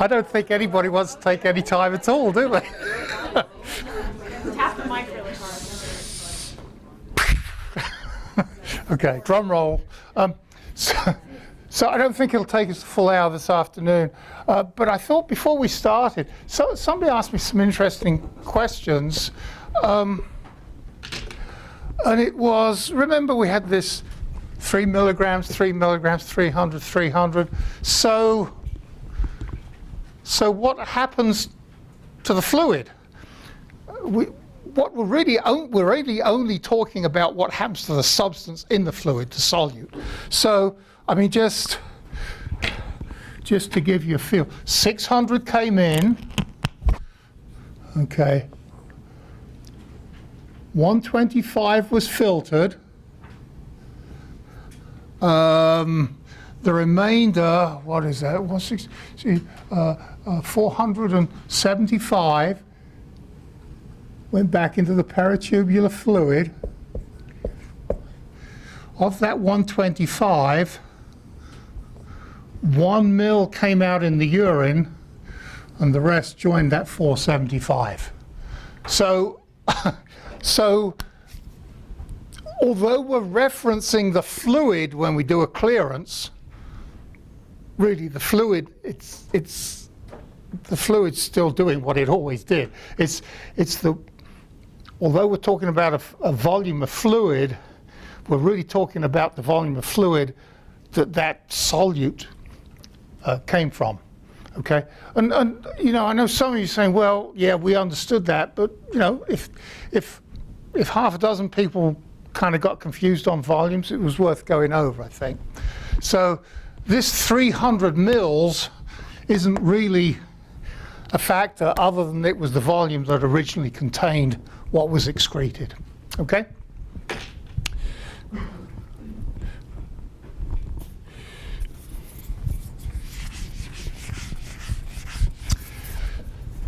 I don't think anybody wants to take any time at all, do they? Tap the mic really hard. Okay, drum roll. So I don't think it'll take us a full hour this afternoon. But I thought before we started, somebody asked me some interesting questions. And it was, remember we had this 3 milligrams, 3 milligrams, 300, 300. So what happens to the fluid? We're really only talking about what happens to the substance in the fluid, the solute. So, I mean, just to give you a feel, 600 came in, okay. 125 was filtered. The remainder, what is that? 475 went back into the peritubular fluid. Of that 125, 1 mil came out in the urine, and the rest joined that 475. So although we're referencing the fluid when we do a clearance, really the fluid, the fluid's still doing what it always did. Although we're talking about a volume of fluid, we're really talking about the volume of fluid that solute came from. Okay, and you know, I know some of you saying, well, yeah, we understood that, but you know, if half a dozen people kind of got confused on volumes, it was worth going over, I think. So this 300 mils isn't really a factor other than it was the volume that originally contained what was excreted. Okay?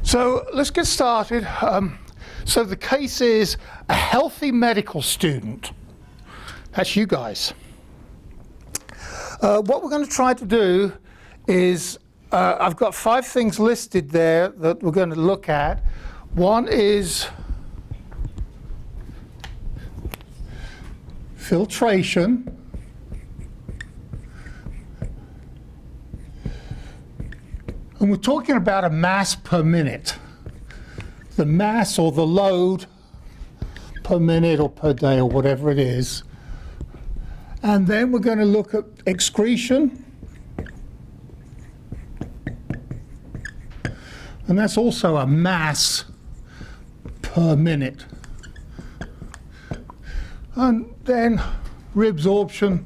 So let's get started. So the case is a healthy medical student. That's you guys. What we're going to try to do is, I've got 5 things listed there that we're going to look at. One is filtration. And we're talking about a mass per minute. The mass or the load per minute or per day or whatever it is. And then we're going to look at excretion. And that's also a mass per minute. And then reabsorption.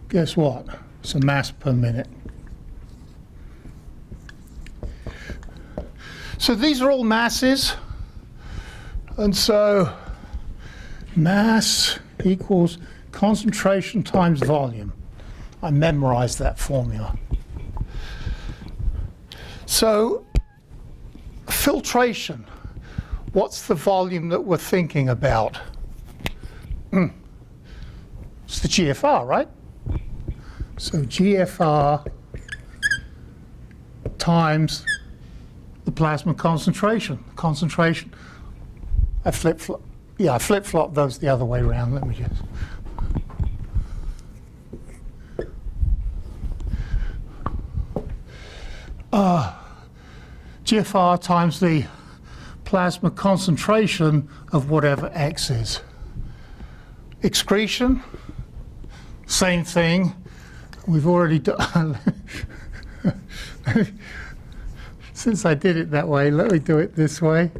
Guess what? It's a mass per minute. So these are all masses. And so mass equals concentration times volume. I memorized that formula. So filtration. What's the volume that we're thinking about? It's the GFR, right? So GFR times the plasma concentration. I flip-flop those the other way around. Let me just. GFR times the plasma concentration of whatever X is. Excretion, same thing. We've already done. Since I did it that way, let me do it this way.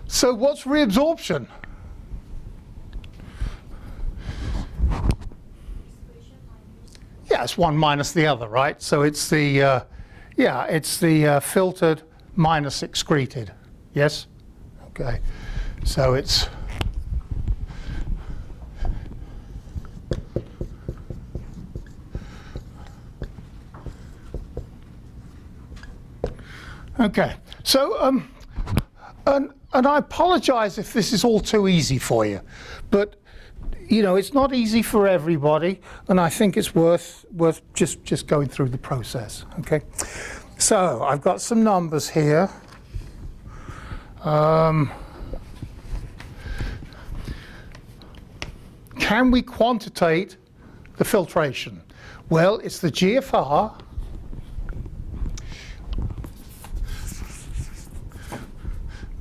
So what's reabsorption? Yeah, it's one minus the other, right? So it's the filtered minus excreted. Yes? Okay. So it's okay. So And I apologize if this is all too easy for you, but you know, it's not easy for everybody, and I think it's worth just going through the process. Okay, so I've got some numbers here. Can we quantitate the filtration? Well, it's the GFR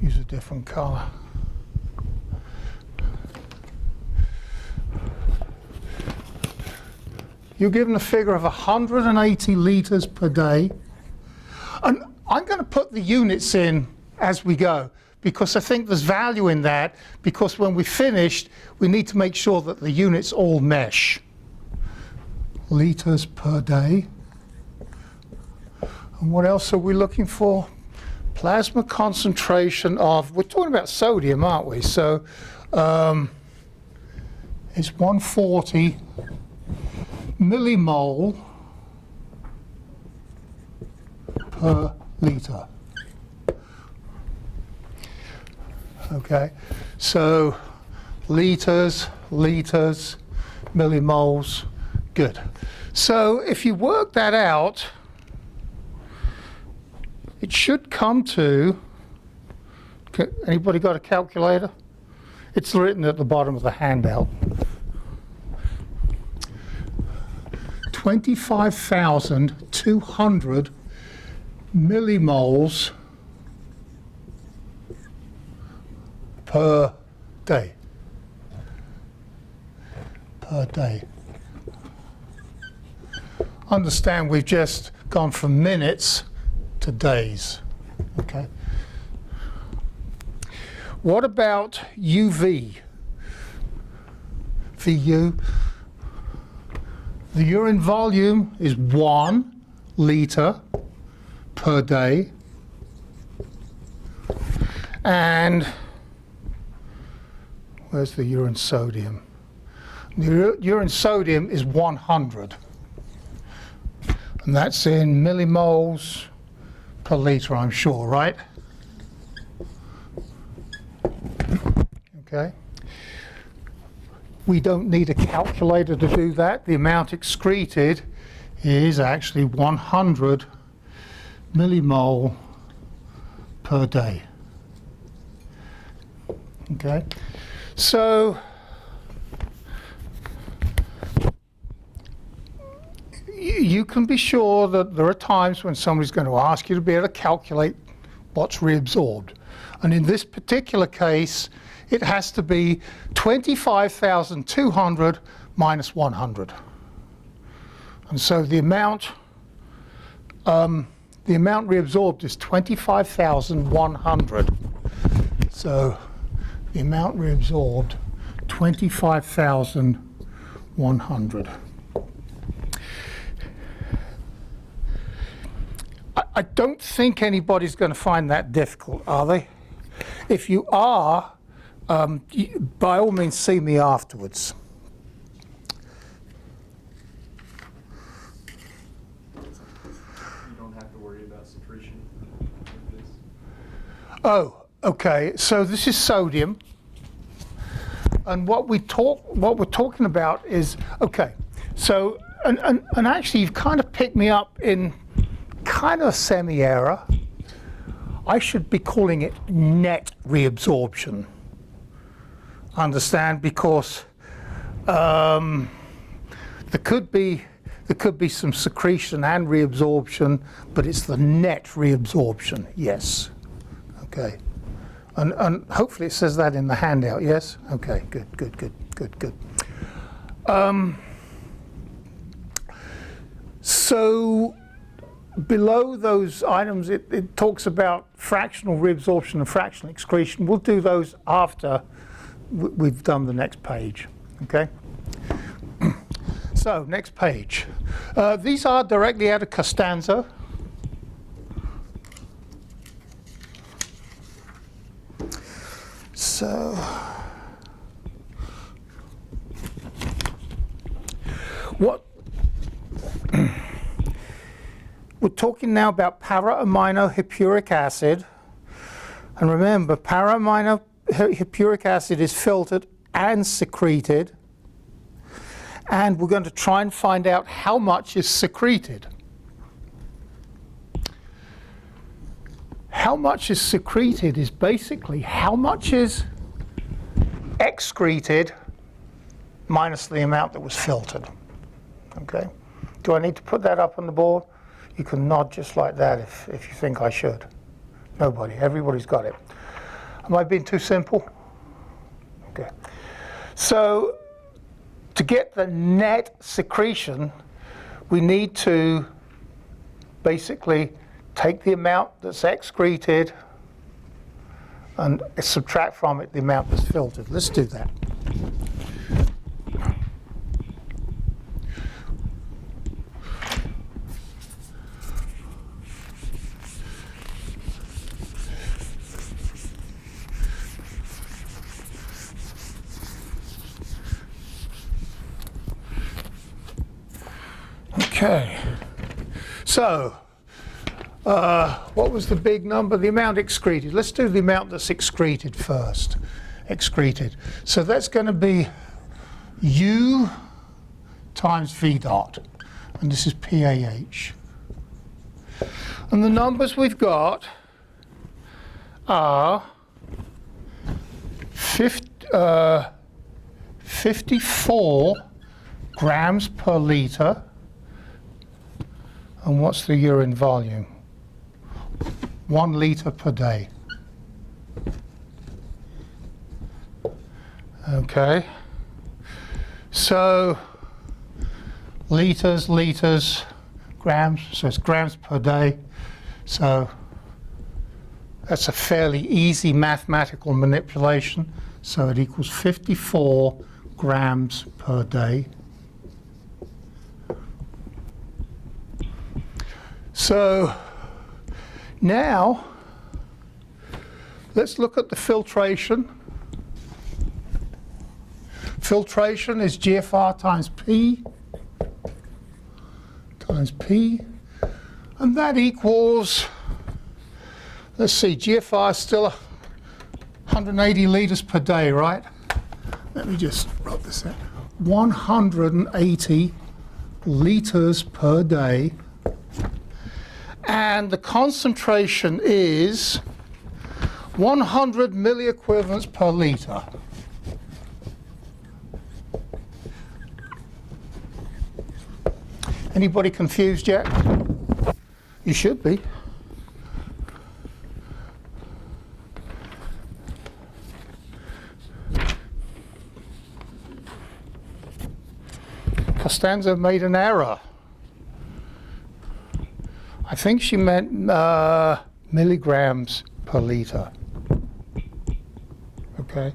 use a different color. You're given a figure of 180 litres per day. And I'm going to put the units in as we go, because I think there's value in that, because when we're finished, we need to make sure that the units all mesh. Litres per day. And what else are we looking for? Plasma concentration of, we're talking about sodium, aren't we? So it's 140 millimole per litre. Okay, so litres, millimoles, good. So if you work that out, it should come to, anybody got a calculator? It's written at the bottom of the handout. 25,200 millimoles per day. Per day. Understand we've just gone from minutes to days. Okay. What about UV? VU? The urine volume is 1 litre per day, and where's the urine sodium? The urine sodium is 100, and that's in millimoles per litre, I'm sure, right? Okay. We don't need a calculator to do that. The amount excreted is actually 100 millimole per day. Okay, so you can be sure that there are times when somebody's going to ask you to be able to calculate what's reabsorbed. And in this particular case, it has to be 25,200 minus 100. And so the amount reabsorbed is 25,100. So the amount reabsorbed, 25,100. I don't think anybody's going to find that difficult, are they? If you are, by all means see me afterwards. You don't have to worry about secretion with this. Oh, okay. So this is sodium, and what we're talking about is, okay. So and actually, you've kind of picked me up in kind of a semi-error. I should be calling it net reabsorption. Understand? Because there could be some secretion and reabsorption, but it's the net reabsorption. Yes. Okay. And hopefully it says that in the handout. Yes. Okay. Good. So below those items, it talks about fractional reabsorption and fractional excretion. We'll do those after we've done the next page. Okay. So next page. These are directly out of Costanza. So what we're talking now about para-aminohippuric acid, And remember, paraaminohippuric acid is filtered and secreted. And we're going to try and find out how much is secreted. How much is secreted is basically how much is excreted minus the amount that was filtered. Okay? Do I need to put that up on the board? You can nod just like that if you think I should. Nobody. Everybody's got it. Am I being too simple? Okay. So to get the net secretion, we need to basically take the amount that's excreted and subtract from it the amount that's filtered. Let's do that. Okay, so what was the big number? The amount excreted. Let's do the amount that's excreted first. Excreted. So that's going to be U times V dot, and this is PAH. And the numbers we've got are 54 grams per litre. And what's the urine volume? 1 litre per day. Okay. So litres, grams, so it's grams per day. So that's a fairly easy mathematical manipulation. So it equals 54 grams per day. So now let's look at the filtration. Filtration is GFR times P, and that equals, let's see, GFR is still 180 litres per day, right? Let me just rub this out. 180 litres per day. And the concentration is 100 milliequivalents per litre. Anybody confused yet? You should be. Costanza made an error. I think she meant milligrams per litre, okay?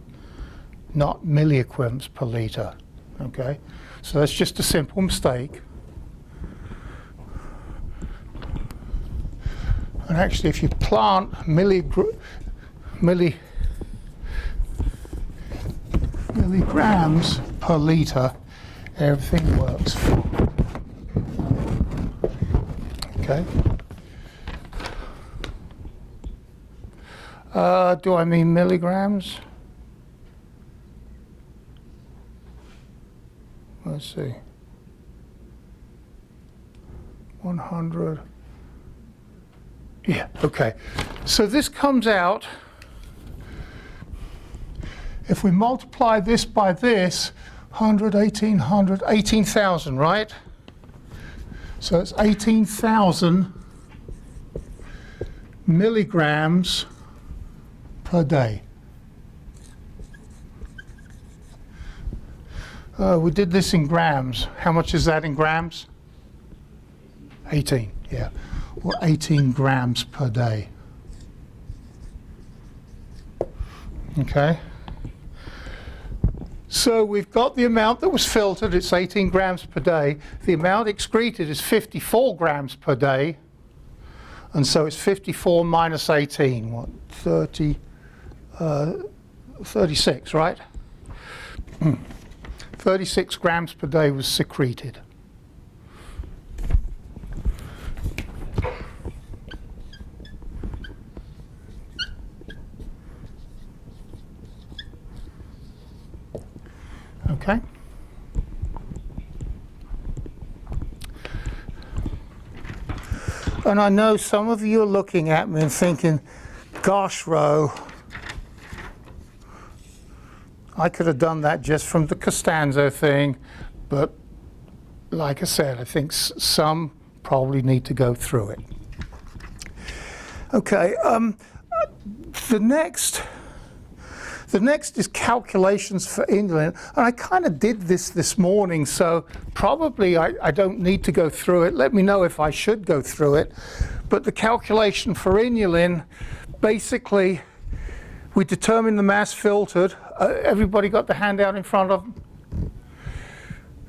Not milliequivalents per litre, okay? So that's just a simple mistake. And actually, if you plant milligrams per litre, everything works fine. Okay. Do I mean milligrams? Let's see. 100. Yeah, okay. So this comes out, if we multiply this by this, 100, 1800, 18,000, right? So it's 18,000 milligrams per day. We did this in grams. How much is that in grams? 18, yeah. Or 18 grams per day. Okay. So we've got the amount that was filtered, it's 18 grams per day. The amount excreted is 54 grams per day. And so it's 54 minus 18, what, 36, right? 36 grams per day was secreted. Okay? And I know some of you are looking at me and thinking, gosh, Rowe, I could have done that just from the Costanzo thing, but like I said, I think some probably need to go through it. Okay, the next is calculations for inulin, and I kind of did this morning, so probably I don't need to go through it. Let me know if I should go through it. But the calculation for inulin, basically, we determine the mass filtered. Everybody got the handout in front of them?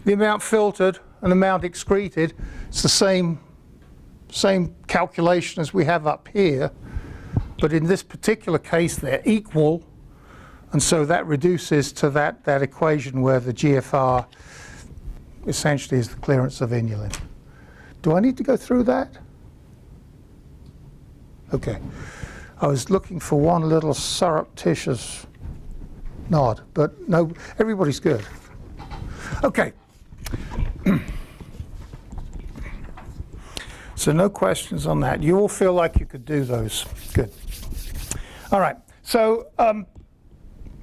The amount filtered and the amount excreted, it's the same calculation as we have up here, but in this particular case they're equal, and so that reduces to that equation where the GFR essentially is the clearance of inulin. Do I need to go through that? Okay. I was looking for one little surreptitious nod, but no, everybody's good. Okay. So no questions on that. You all feel like you could do those. Good. All right. So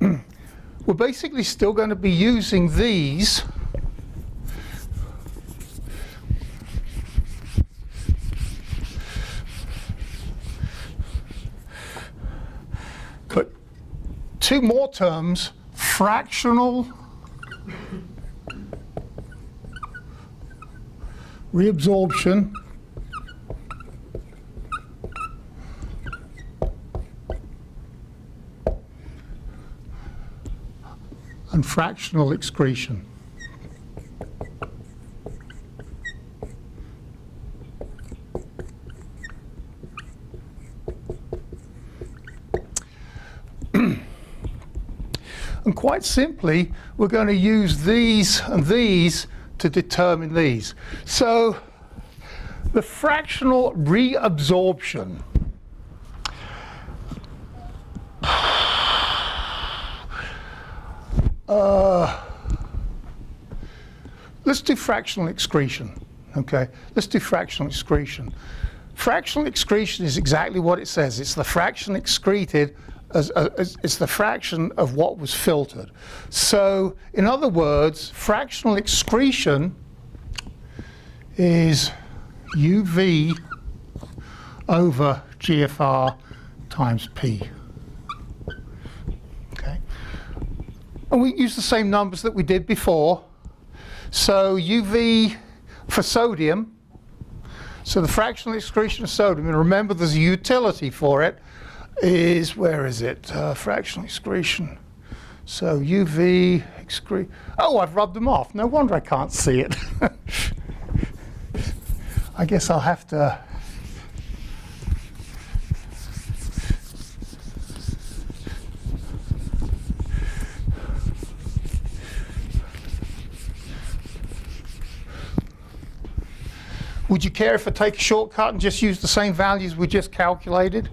we're basically still going to be using these. But two more terms, fractional reabsorption and fractional excretion. And quite simply, we're going to use these and these to determine these. So the fractional reabsorption. Let's do fractional excretion. Okay, let's do fractional excretion. Fractional excretion is exactly what it says. It's the fraction excreted as it's the fraction of what was filtered. So, in other words, fractional excretion is UV over GFR times P. Okay, and we use the same numbers that we did before. So UV for sodium, so the fractional excretion of sodium, and remember there's a utility for it, is, where is it? Fractional excretion. So UV excrete. Oh, I've rubbed them off. No wonder I can't see it. I guess I'll have to. Would you care if I take a shortcut and just use the same values we just calculated?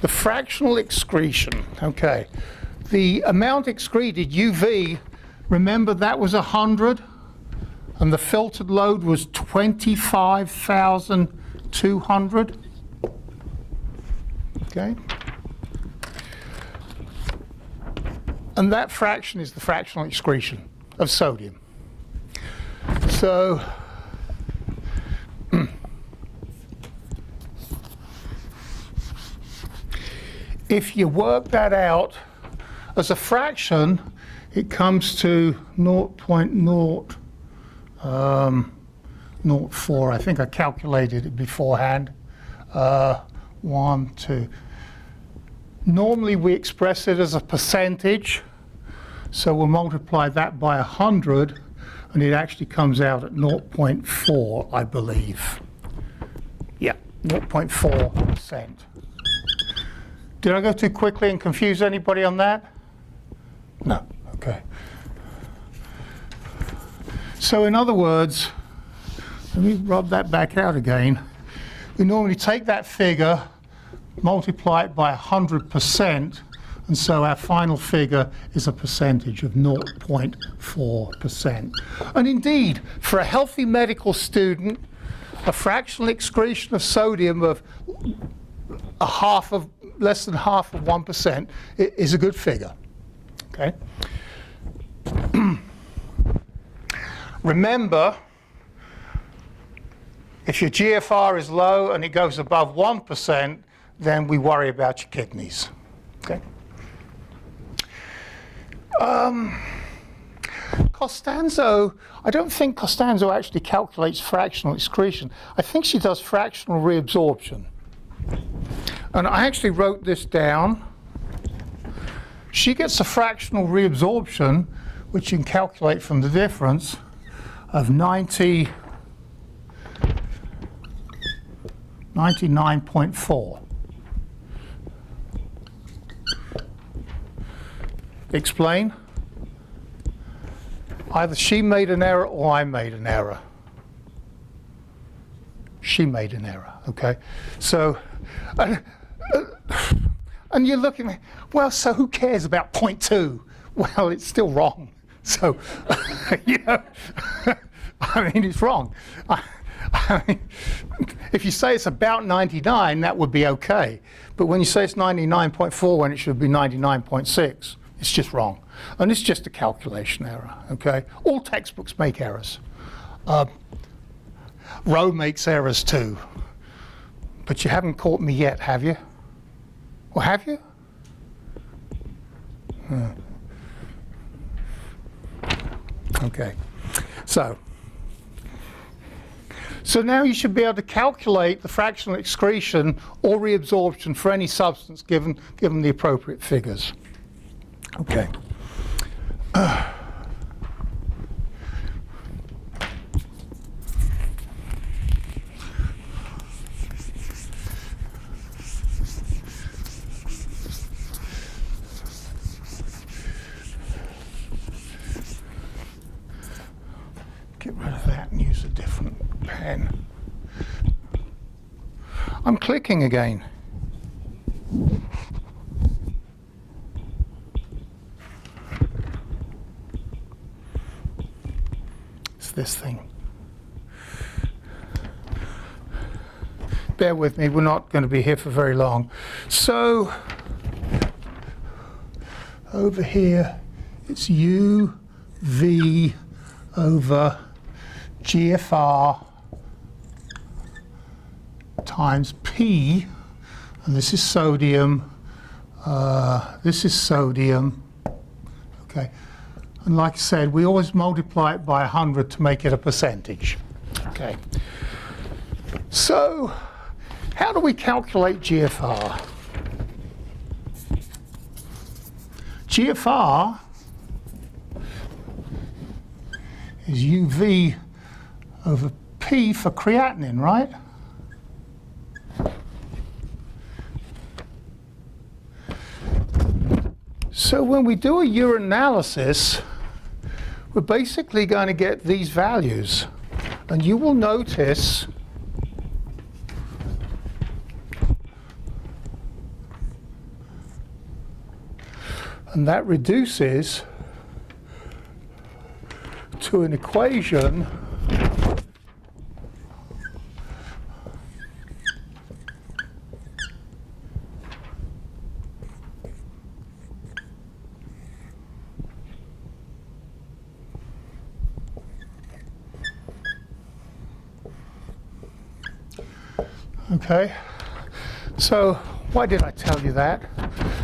The fractional excretion, okay. The amount excreted, UV, remember that was 100, and the filtered load was 25,200. Okay. And that fraction is the fractional excretion of sodium. So if you work that out as a fraction, it comes to 0.004. I think I calculated it beforehand. 1, 2. Normally we express it as a percentage, so we'll multiply that by 100, and it actually comes out at 0.4, I believe. Yeah, 0.4%. Did I go too quickly and confuse anybody on that? No, okay. So in other words, let me rub that back out again. We normally take that figure, multiply it by 100%, And so our final figure is a percentage of 0.4%. And indeed, for a healthy medical student, a fractional excretion of sodium of less than half of 1% is a good figure. Okay. Remember, if your GFR is low and it goes above 1%, then we worry about your kidneys. Okay. Costanzo, I don't think Costanzo actually calculates fractional excretion. I think she does fractional reabsorption. And I actually wrote this down. She gets a fractional reabsorption, which you can calculate from the difference, of 99.4. Explain? Either she made an error or I made an error. She made an error, okay? So, and you're looking, well, so who cares about 0.2? Well, it's still wrong. So, you know, I mean, it's wrong. I mean, if you say it's about 99, that would be okay. But when you say it's 99.4 when it should be 99.6, it's just wrong. And it's just a calculation error, okay? All textbooks make errors. Rowe makes errors too. But you haven't caught me yet, have you? Or have you? Okay. So now you should be able to calculate the fractional excretion or reabsorption for any substance given the appropriate figures. Okay. Get rid of that and use a different pen. I'm clicking again. It's this thing. Bear with me, we're not going to be here for very long. So, over here, it's UV over GFR times P, and this is sodium, okay, and like I said, we always multiply it by 100 to make it a percentage, okay. So, how do we calculate GFR? GFR is UV over P for creatinine, right? So when we do a urine analysis, we're basically going to get these values. And you will notice and that reduces to an equation okay, so why did I tell you that?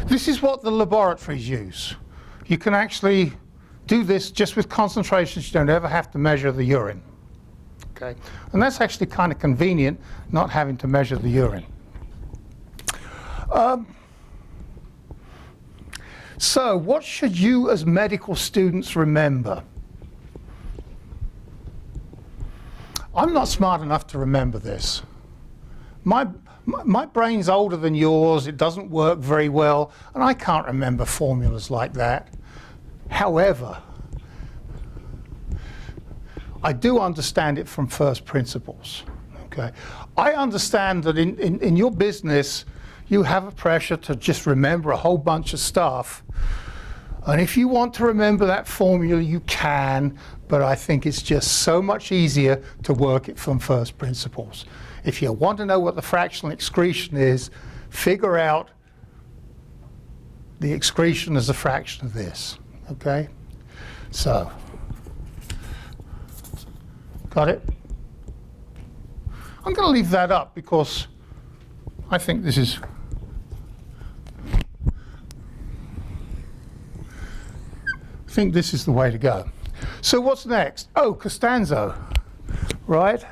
This is what the laboratories use. You can actually do this just with concentrations. You don't ever have to measure the urine. Okay, and that's actually kind of convenient, not having to measure the urine. So what should you as medical students remember? I'm not smart enough to remember this. My brain's older than yours, it doesn't work very well, and I can't remember formulas like that. However, I do understand it from first principles. Okay, I understand that in your business, you have a pressure to just remember a whole bunch of stuff. And if you want to remember that formula, you can, but I think it's just so much easier to work it from first principles. If you want to know what the fractional excretion is, figure out the excretion as a fraction of this, okay? So, got it? I'm going to leave that up because I think this is the way to go. So what's next? Oh, Costanzo, right?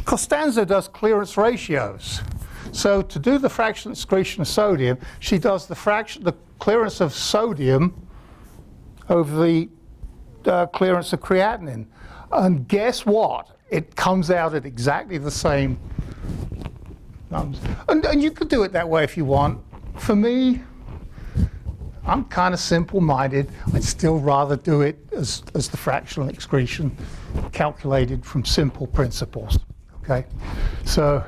Costanzo does clearance ratios. So to do the fractional excretion of sodium, she does the clearance of sodium over the clearance of creatinine. And guess what? It comes out at exactly the same numbers. And you could do it that way if you want. For me, I'm kind of simple-minded. I'd still rather do it as the fractional excretion calculated from simple principles. Okay, so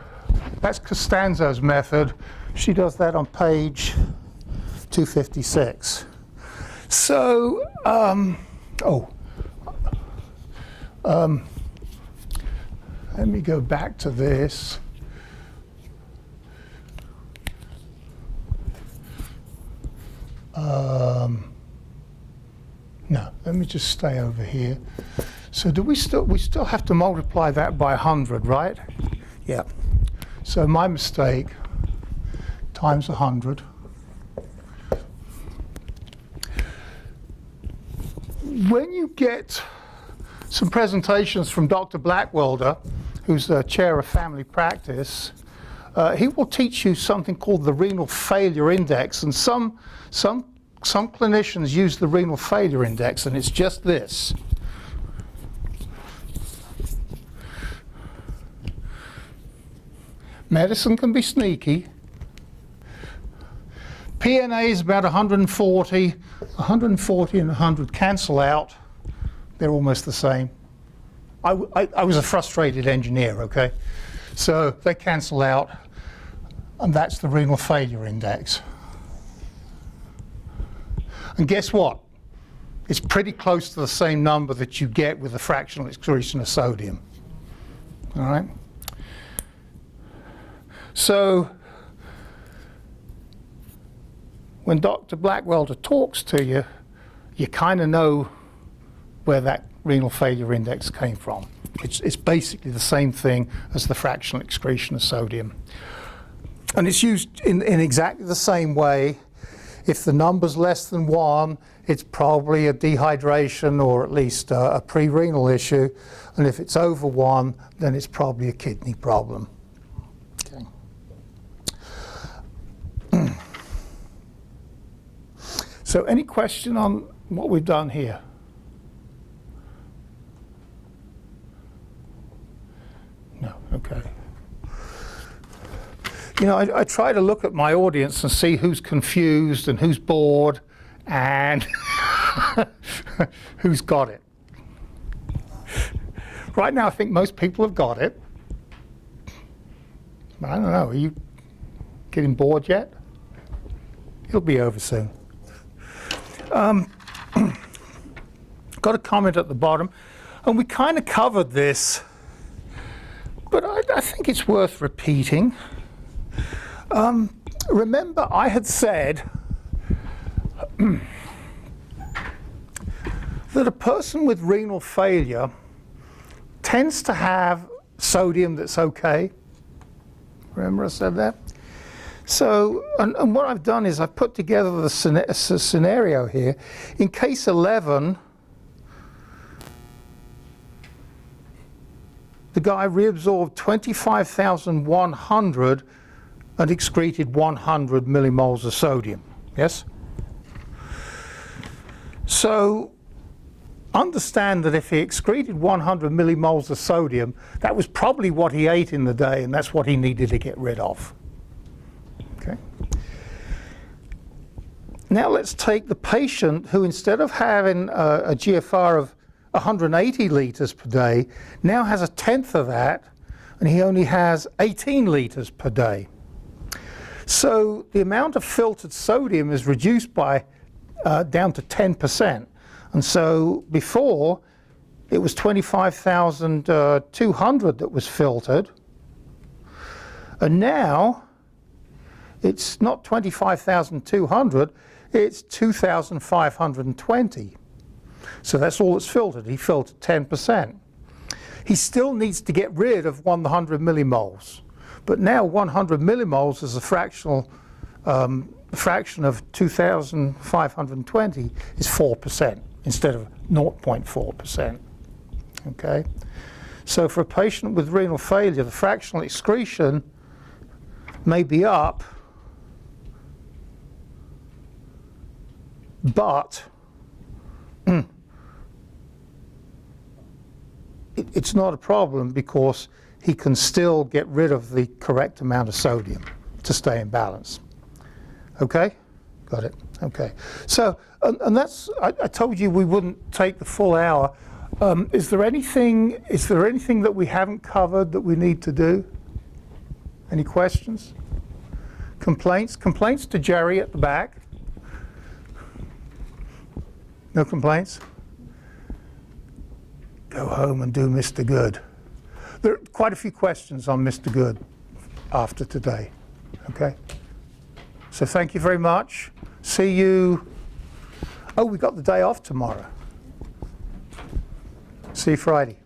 that's Costanzo's method. She does that on page 256. So, let me go back to this. No, let me just stay over here. So do we still have to multiply that by 100, right? Yeah. So my mistake times 100. When you get some presentations from Dr. Blackwelder, who's the chair of family practice, he will teach you something called the renal failure index, and some clinicians use the renal failure index, and it's just this. Medicine can be sneaky. PNA is about 140. 140 and 100 cancel out. They're almost the same. I was a frustrated engineer, okay? So they cancel out, and that's the renal failure index. And guess what? It's pretty close to the same number that you get with the fractional excretion of sodium. All right? So when Dr. Blackwelder talks to you, you kind of know where that renal failure index came from. It's basically the same thing as the fractional excretion of sodium. And it's used in exactly the same way. If the number's less than 1, it's probably a dehydration or at least a pre-renal issue. And if it's over 1, then it's probably a kidney problem. Okay. So any question on what we've done here? No, okay. You know, I try to look at my audience and see who's confused and who's bored and who's got it. Right now, I think most people have got it. I don't know, are you getting bored yet? It'll be over soon. Got a comment at the bottom, and we kind of covered this, but I think it's worth repeating. Remember, I had said that a person with renal failure tends to have sodium that's okay. Remember I said that? So, and what I've done is I've put together the scenario here. In case 11, the guy reabsorbed 25,100 and excreted 100 millimoles of sodium. Yes? So understand that if he excreted 100 millimoles of sodium, that was probably what he ate in the day, and that's what he needed to get rid of. Okay. Now let's take the patient who, instead of having a GFR of 180 liters per day, now has a tenth of that, and he only has 18 liters per day. So the amount of filtered sodium is reduced by down to 10%. And so before, it was 25,200 that was filtered. And now, it's not 25,200, it's 2,520. So that's all that's filtered. He filtered 10%. He still needs to get rid of 100 millimoles. But now 100 millimoles is a fractional fraction of 2,520 is 4% instead of 0.4%. Okay? So for a patient with renal failure, the fractional excretion may be up, but it's not a problem because he can still get rid of the correct amount of sodium to stay in balance. Okay? Got it. Okay. So, and that's, I told you we wouldn't take the full hour. Is there anything that we haven't covered that we need to do? Any questions? Complaints? Complaints to Jerry at the back? No complaints? Go home and do Mr. Good. There are quite a few questions on Mr. Good after today. Okay? So thank you very much. See you. Oh, we got the day off tomorrow. See you Friday.